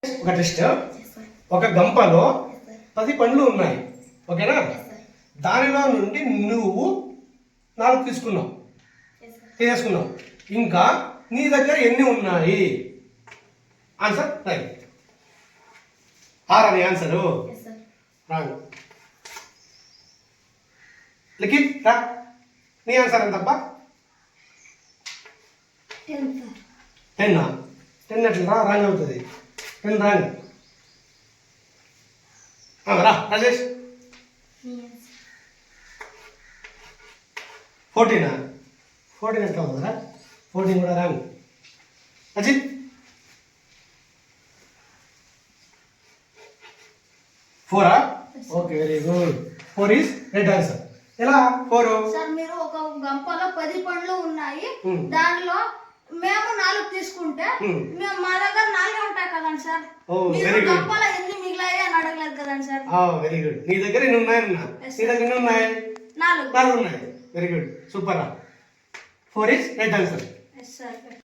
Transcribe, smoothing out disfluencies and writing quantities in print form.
ఒక టెస్ట్. ఒక గంపలో 10 పండ్లు ఉన్నాయి, ఓకేనా? దానిలో నుండి నువ్వు 4 తీసేసుకున్నావు. ఇంకా నీ దగ్గర ఎన్ని ఉన్నాయి? Answer right. 6 అని ఆన్సరు రాంగ్. లిఖిత్ రా, నీ ఆన్సర్ ఎంతప్పా? 10 ఎట్లా రాంగ్ అవుతుంది? 10 రాంగ్. రా రాజేష్. 14 ఎట్లా అవుతుందిరా? 14 కూడా wrong. Ajith 4 okay, very good. 4 is right answer. ఎలా 4? సార్ మీరు ఒక గంపలో 10 పండ్లు ఉన్నాయి, దానిలో మేము 4 తీసుకుంటే మేము మా దగ్గర 4 ఉంటాయి కదండి సార్. మీరు గంపలో ఎన్ని మిగిలాయి అని అడగలేదు కదండి సార్. Very good. నీ దగ్గర ఎన్ని ఉన్నాయన్నా? నీ దగ్గర ఎన్ని ఉన్నాయి? 4 ఉన్నాయి. వెరీ గుడ్, సూపర్ రా. 4 ఈస్ రైట్ ఆన్సర్.